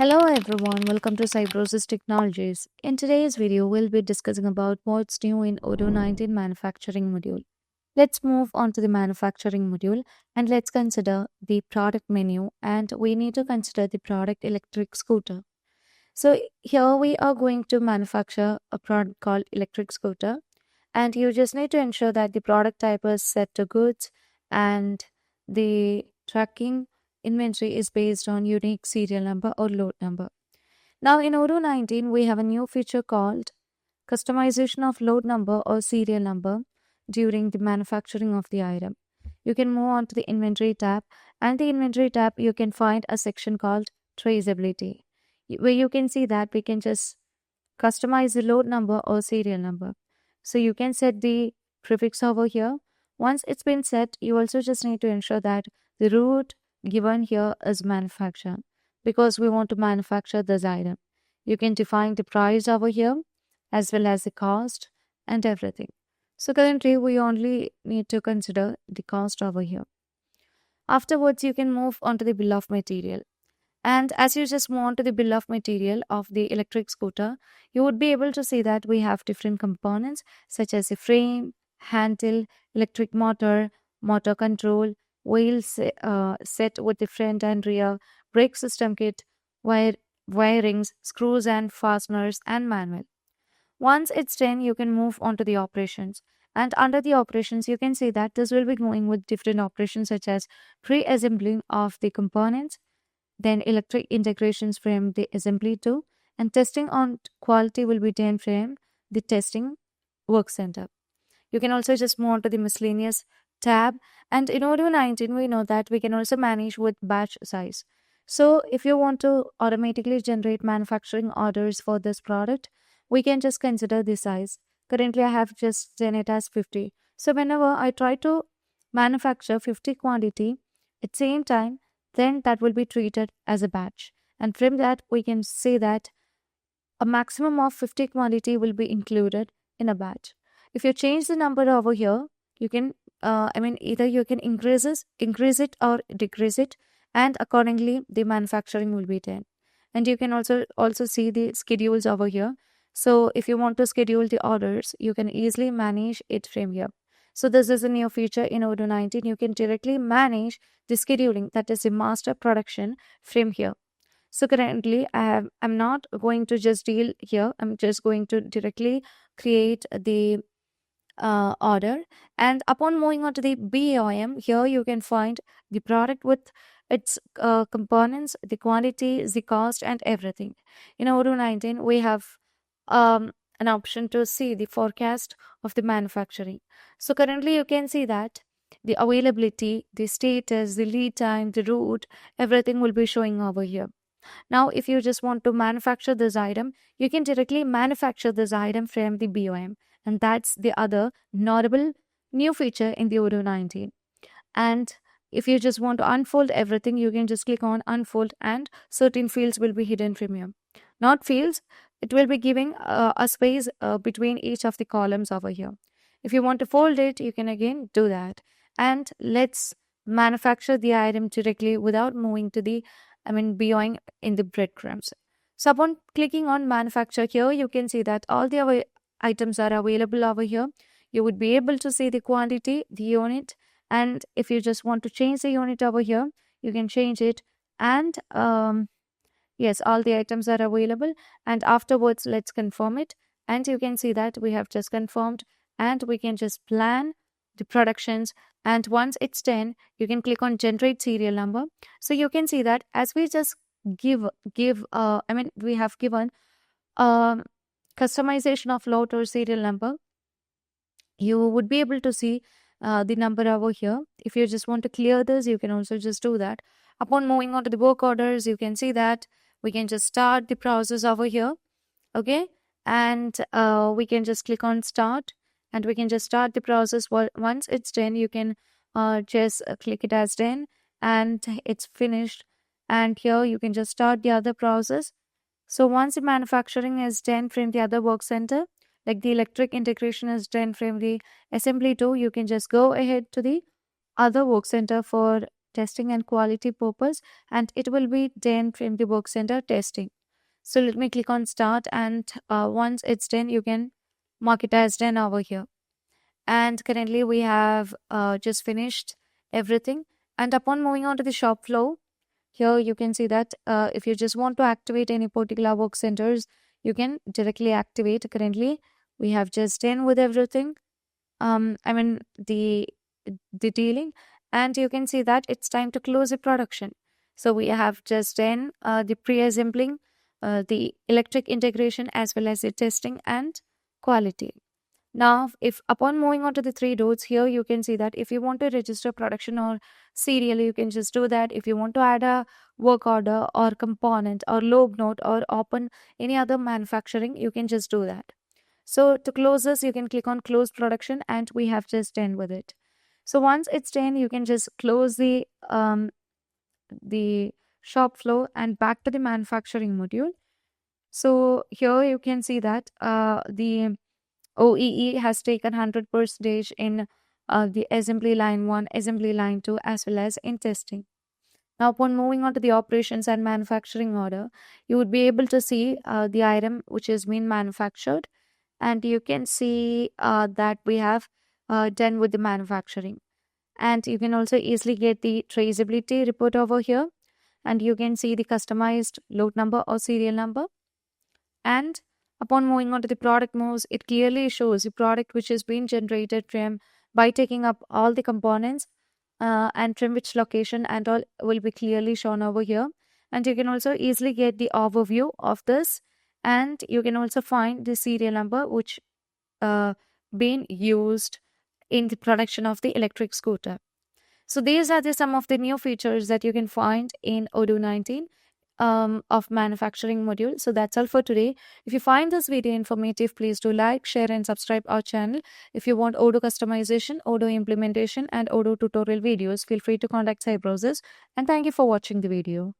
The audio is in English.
Hello everyone, welcome to Cybrosys Technologies. In today's video, we'll be discussing about what's new in Odoo 19 manufacturing module. Let's move on to the manufacturing module and let's consider the product menu, and we need to consider the product electric scooter. So here we are going to manufacture a product called electric scooter, and you just need to ensure that the product type is set to goods and the tracking inventory is based on unique serial number or load number. Now in Odoo 19, we have a new feature called customization of load number or serial number during the manufacturing of the item. You can move on to the inventory tab, and the inventory tab you can find a section called traceability, where you can see that we can just customize the load number or serial number. So you can set the prefix over here. Once it's been set, you also just need to ensure that the root given here is manufacturer, because we want to manufacture this item. You can define the price over here as well as the cost and everything. So currently we only need to consider the cost over here. Afterwards, you can move on to the bill of material. And as you just move on to the bill of material of the electric scooter, you would be able to see that we have different components such as a frame, handle, electric motor, motor control, set with the front and rear, brake system kit, wirings, screws and fasteners, and manual. Once it's done, you can move on to the operations. And under the operations, you can see that this will be going with different operations such as pre-assembling of the components, then electric integrations from the assembly too, and testing on quality will be done from the testing work center. You can also just move on to the miscellaneous tab, and in Odoo 19 we know that we can also manage with batch size. So if you want to automatically generate manufacturing orders for this product, we can just consider the size. Currently I have just done it as 50. So whenever I try to manufacture 50 quantity at same time, then that will be treated as a batch. And from that, we can say that a maximum of 50 quantity will be included in a batch. If you change the number over here, you can, either you can increase it or decrease it, and accordingly, the manufacturing will be done. And you can also see the schedules over here. So if you want to schedule the orders, you can easily manage it from here. So this is a new feature in Odoo 19. You can directly manage the scheduling, that is the master production, from here. So currently I'm not going to just deal here. I'm just going to directly create the order. And upon moving on to the BOM, here you can find the product with its components, the quantity, the cost, and everything. In Odoo 19, we have an option to see the forecast of the manufacturing. So currently you can see that the availability, the status, the lead time, the route, everything will be showing over here. Now, if you just want to manufacture this item, you can directly manufacture this item from the BOM. And that's the other notable new feature in the Odoo 19. And if you just want to unfold everything, you can just click on unfold and certain fields will be hidden from you. Not fields, it will be giving a space between each of the columns over here. If you want to fold it, you can again do that. And let's manufacture the item directly without moving to the, beyond in the breadcrumbs. So upon clicking on manufacture here, you can see that all the items are available over here. You would be able to see the quantity, the unit, and if you just want to change the unit over here, you can change it. And yes, all the items are available. And afterwards, let's confirm it. And you can see that we have just confirmed, and we can just plan the productions. And once it's done, you can click on generate serial number. So you can see that as we just we have given customization of load or serial number, you would be able to see the number over here. If you just want to clear this, you can also just do that. Upon moving on to the work orders, you can see that we can just start the process over here. Okay, and we can just click on start, and we can just start the process. Once it's done, you can just click it as done, and it's finished. And here you can just start the other process. So once the manufacturing is done from the other work center, like the electric integration is done from the assembly too, you can just go ahead to the other work center for testing and quality purpose, and it will be done from the work center testing. So let me click on start, and once it's done, you can mark it as done over here. And currently we have just finished everything. And upon moving on to the shop floor, here you can see that if you just want to activate any particular work centers, you can directly activate. Currently we have just done with everything. I mean the detailing, and you can see that it's time to close the production. So we have just done the pre-assembling, the electric integration, as well as the testing and quality. Now, if upon moving on to the three dots here, you can see that if you want to register production or serial, you can just do that. If you want to add a work order or component or log note or open any other manufacturing, you can just do that. So to close this, you can click on close production, and we have just done with it. So once it's done, you can just close the shop floor and back to the manufacturing module. So here you can see that the OEE has taken 100% in the assembly line 1, assembly line 2, as well as in testing. Now, upon moving on to the operations and manufacturing order, you would be able to see the item which is being manufactured, and you can see that we have done with the manufacturing. And you can also easily get the traceability report over here, and you can see the customized load number or serial number. And upon moving on to the product moves, it clearly shows the product which is being generated from by taking up all the components and from which location and all will be clearly shown over here. And you can also easily get the overview of this, and you can also find the serial number which being used in the production of the electric scooter. So these are some of the new features that you can find in Odoo 19 of manufacturing module. So that's all for today. If you find this video informative, please do like, share and subscribe our channel. If you want Odoo customization, Odoo implementation and Odoo tutorial videos, feel free to contact Cybrosys. And thank you for watching the video.